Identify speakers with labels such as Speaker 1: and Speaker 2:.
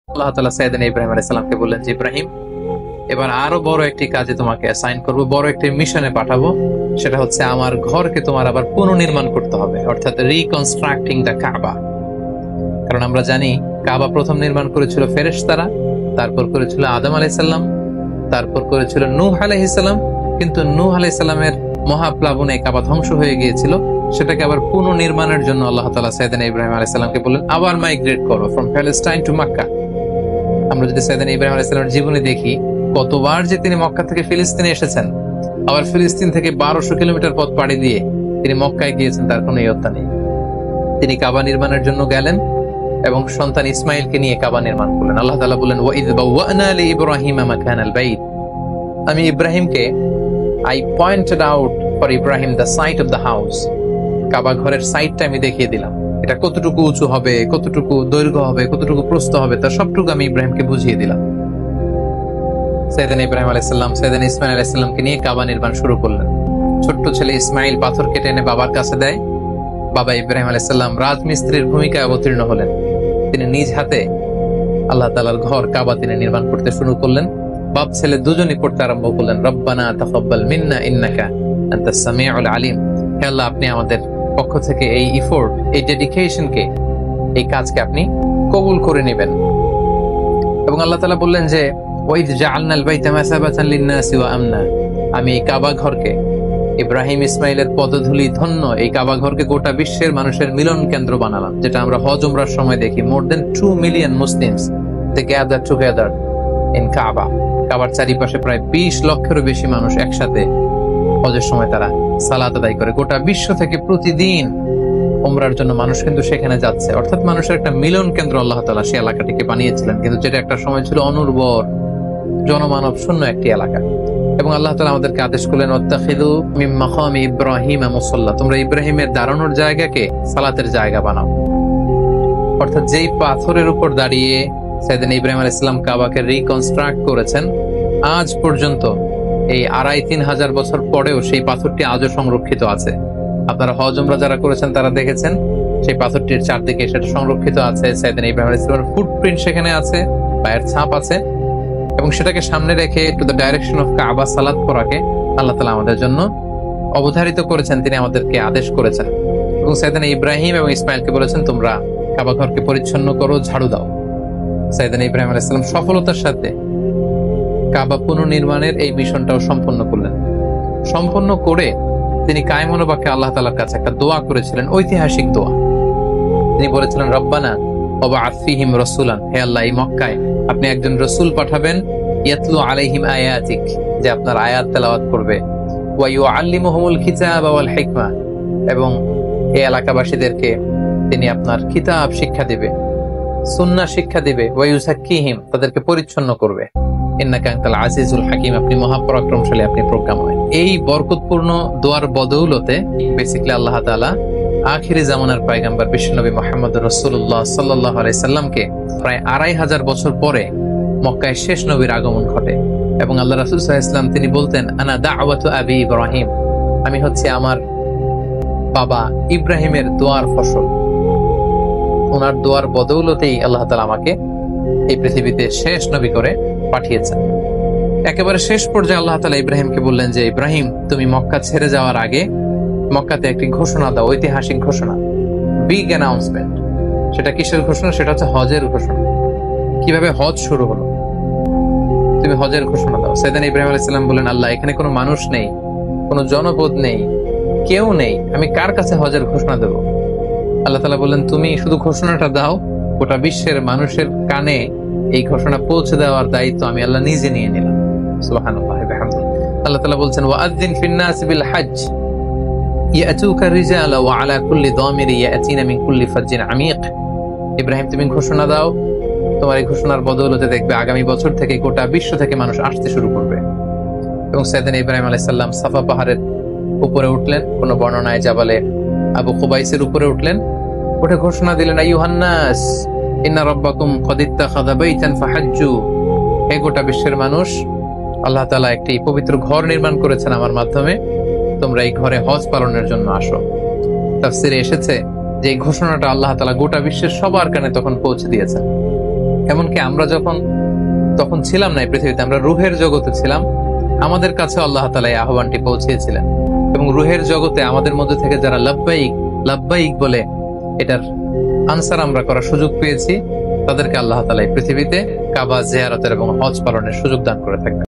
Speaker 1: আল্লাহ তাআলা সাইয়েদনা ইব্রাহিম আলাইহিস সালামকে বললেন যে ইব্রাহিম, এবার আরো বড় একটি কাজে তোমাকে অ্যাসাইন করব, বড় একটি মিশনে পাঠাবো। সেটা হচ্ছে আমার ঘরকে তোমার আবার পুনর্নির্মাণ করতে হবে, অর্থাৎ রিকনস্ট্রাক্টিং দ্য কাবা। কারণ আমরা জানি কাবা প্রথম নির্মাণ করেছিল ফেরেশতারা, তারপর করেছিল আদম আলাইহিস সালাম, তারপর করেছিল নূহ আলাইহিস সালাম। কিন্তু নূহ আলাইহিস সালামের মহাপ্লাবনে কাবা ধ্বংস হয়ে গিয়েছিল। সেটাকে আবার পুনর্নির্মাণের জন্য আল্লাহ তাআলা সাইয়েদনা ইব্রাহিম আলাইহিস সালামকে বললেন আবার মাইগ্রেট করো ফ্রম প্যালেস্টাইন টু মক্কা। আমরা যদি সাইয়েদনা ইব্রাহিম আলাইহিস সালামের জীবনে দেখি, কতবার যে তিনি মক্কা থেকে ফিলিস্তিনে এসেছেন, আবার ফিলিস্তিন থেকে 1200 কিলোমিটার পথ পাড়ি দিয়ে তিনি মক্কায় গিয়েছেন, তার কোনো ইয়ত্তা নেই। তিনি কাবা নির্মাণের জন্য গেলেন এবং সন্তান ইসমাইলকে নিয়ে কাবা নির্মাণ করলেন। আল্লাহ তাআলা বলেন ওয়াইদ বাওয়ানা লিইব্রাহিমা মাকানাল বাইত, আমি ইব্রাহিমকে I pointed out for Ibrahim the site of the house, Kaaba ঘরের সাইটটা আমি দেখিয়ে দিলাম। এটা কতটুকু উঁচু হবে, কতটুকু দৈর্ঘ্য হবে, কতটুকু প্রস্থ হবে, তার সবটুকু আমি ইব্রাহিমকে বুঝিয়ে দিলাম। সাইয়েদনা ইব্রাহিম আলাইহিস সালাম সাইয়েদনা ইসমাইল আলাইহিস সালামকে নিয়ে কাবা নির্মাণ শুরু করলেন। ছোট্ট ছেলে ইসমাইল পাথর কেটে এনে বাবার কাছে দেয়। বাবা ইব্রাহিম আলাইহিস সালাম রাজমিস্ত্রির ভূমিকায় অবতীর্ণ হলেন। তিনি নিজ হাতে আল্লাহ তাআলার ঘর কাবা তিনি নির্মাণ করতে শুরু করলেন। বাপ ছেলে দুজনই পড়তে আরম্ভ করলেন রব্বানা তাকাব্বাল মিন্না ইন্নাকা আনতাস সামিউল আলিম। হে আল্লাহ, আপনি আমাদের পক্ষ থেকে এই এফোর্ট, এই ডেডিকেশনকে, এই কাজকে আপনি কবুল করে নেবেন। এবং আল্লাহ তাআলা বললেন যে ওয়াইদ জাআলনাল বাইতা মাসাবাতান লিন-নাসি ওয়া আমনা, আমি এই কাবা ঘরকে, ইব্রাহিম ইসমাইলের পদধূলি ধন্য এই কাবা ঘরকে গোটা বিশ্বের মানুষের মিলন কেন্দ্র বানালাম। যেটা আমরা হজ উমরার সময় দেখি, more then 2 million Muslims they gather together in Kaaba. কাবার চারিপাশে প্রায় 20 লক্ষেরও বেশি মানুষ একসাথে হজের সময় তারা সালাত আদায় করে। গোটা বিশ্ব থেকে প্রতিদিন উমরার জন্য মানুষ কিন্তু সেখানে যাচ্ছে। অর্থাৎ মানুষের একটা মিলন কেন্দ্র আল্লাহ তাআলা সেই এলাকাটিকে বানিয়েছিলেন, কিন্তু যেটা একটা সময় ছিল অনুর্বর, জনমানব শূন্য একটি এলাকা। এবং আল্লাহ তাআলা আমাদেরকে আদেশ করলেন ওয়াত্তাখিযু মিন মাকামি ইব্রাহিম মুসাল্লা, তোমরা ইব্রাহিমের দাঁড়ানোর জায়গাকে সালাতের জায়গা বানাও। অর্থাৎ যেই পাথরের উপর দাঁড়িয়ে সাইয়েদনা ইব্রাহিম আলাইহিস সালাম কাবাকে রিকনস্ট্রাক্ট করেছেন, আজ পর্যন্ত এই 2500-3000 হাজার বছর পরেও সেই পাথরটি আজও সংরক্ষিত আছে। আপনারা হজ উমরা যারা করেছেন তারা দেখেছেন সেই পাথরটির চারদিকে সেটা সংরক্ষিত আছে। সাইয়েদনা ইব্রাহিম আলাইহিস সালামের ফুটপ্রিন্ট সেখানে আছে, পায়ের ছাপ আছে। এবং সেটাকে সামনে রেখে টু দ্য ডাইরেকশন অফ কাবা সালাত করাকে আল্লাহ তাআলা আমাদের জন্য অবধারিত করেছেন, তিনি আমাদেরকে আদেশ করেছেন। এবং সাইয়েদনা ইব্রাহিম এবং ইসমাইলকে বলেছেন তোমরা কাবা ঘরকে পরিচ্ছন্ন করো, ঝাড়ু দাও। সাইয়েদনা ইব্রাহিম আলাইহিস সালাম সফলতার সাথে কাবা পুনর্নির্মাণের এই মিশনটাও সম্পন্ন করলেন। সম্পন্ন করে তিনি কায়মনোবাক্যে আল্লাহ তাআলার কাছে একটা দোয়া করেছিলেন, ঐতিহাসিক দোয়া। তিনি বলেছিলেন রব্বানা ওয়াবআথ ফীহিম রাসূলান, হে আল্লাহ, এই মক্কায় আপনি একজন রাসূল পাঠাবেন, ইয়াতলু আলাইহিম আয়াতিক, যে আপনার আয়াত তেলাওয়াত করবে, ওয়া ইউআল্লিমুহুমুল কিতাবা ওয়াল হিকমা, এবং এই এলাকাবাসীদেরকে তিনি আপনার কিতাব শিক্ষা দিবে, সুন্নাহ শিক্ষা দিবে, ওয়া ইউযাক্কিহিম, তাদেরকে পরিচ্ছন্ন করবে, ইন্নাকা আনতাল আজিজুল হাকিম, আপনি মহাপরাক্রমশালী, আপনি প্রজ্ঞাময়। এই বরকতপূর্ণ দোয়ার বদৌলতে বেসিক্যালি আল্লাহ তাআলা আখিরি জামানার পয়গম্বর বিশ্বনবী মুহাম্মদ রাসূলুল্লাহ সাল্লাল্লাহু আলাইহি সাল্লামকে প্রায় 2500 বছর পরে মক্কায় শেষ নবীর আগমন ঘটে। এবং আল্লাহ রাসূল সাল্লাল্লাহু আলাইহি সাল্লাম তিনি বলতেন আনা দাওয়াতু আবি ইব্রাহিম, আমি হচ্ছে আমার বাবা ইব্রাহিমের দোয়ার ফসল। ওনার দোয়ার বদৌলতেই আল্লাহ তাআলা আমাকে এই পৃথিবীতে শেষ নবী করে পাঠিয়েছেন। একেবারে শেষ পর্যায়ে আল্লাহ তাআলা ইব্রাহিমকে বললেন যে ইব্রাহিম, তুমি মক্কা ছেড়ে যাওয়ার আগে মক্কাতে একটি ঘোষণা দাও, ঐতিহাসিক ঘোষণা, বিগ অ্যানাউন্সমেন্ট। সেটা কিসের ঘোষণা? সেটা হচ্ছে হজের ঘোষণা। কিভাবে হজ শুরু হলো, তুমি হজের ঘোষণা দাও। সাইয়েদনা ইব্রাহিম আলাইহিস সালাম বলেন আল্লাহ, এখানে কোনো মানুষ নেই, কোনো জনপদ নেই, কেউ নেই, আমি কার কাছে হজের ঘোষণা দেব? আল্লাহ তাআলা বললেন তুমি শুধু ঘোষণাটা দাও, গোটা বিশ্বের মানুষের কানে এই ঘোষণা পৌঁছে দেওয়ার দায়িত্ব আমি আল্লাহ নিজে নিয়ে নিলাম। সুবহানাল্লাহ ওয়া বিহামদিহি। আল্লাহ তাআলা বলছেন ওয়াআযযিন ফিন নাস বিল হজ্জ ইয়াতুকা রিজালা ওয়া আলা কুল্লি দামিরি ইয়াতিনা মিন কুল্লি ফাজ্জিন আমিক। ইব্রাহিম, তুমি ঘোষণা দাও, তোমার এই ঘোষণার বদৌলতে দেখবে আগামী বছর থেকে গোটা বিশ্ব থেকে মানুষ আসতে শুরু করবে। এবং সাইয়েদনা ইব্রাহিম আলাইহিস সালাম সাফা পাহাড়ের উপরে উঠলেন, কোন বর্ণনায় জাবালে আবু কুবাইসের উপরে উঠলেন, উঠে ঘোষণা দিলেন আইয়ুহান নাস ইন্না রাব্বাকুম ক্বাদ ইত্তাখাযা বাইতান ফাহাজ্জু, হে গোটা বিশ্বের মানুষ, আল্লাহ তাআলা একটি পবিত্র ঘর নির্মাণ করেছেন আমার মাধ্যমে, তোমরা এই ঘরে হজ পালনের জন্য আসো। তাফসীরে এসেছে যে এই ঘোষণাটা আল্লাহ তাআলা গোটা বিশ্বের সবার কানে তখন পৌঁছে দিয়েছেন। এমনকি আমরা যখন তখন ছিলাম না এই পৃথিবীতে, আমরা রুহের জগতে ছিলাম, আমাদের কাছে আল্লাহ তাআলা এই আহ্বানটি পৌঁছিয়েছিলেন। এবং রুহের জগতে আমাদের মধ্যে থেকে যারা লাব্বাইক লাব্বাইক বলে এটার আনসার আমরা করার সুযোগ পেয়েছি, তাদেরকে আল্লাহ তাআলা এই পৃথিবীতে কাবা জিয়ারতের এবং হজ পালনের সুযোগ দান করে থাকবেন।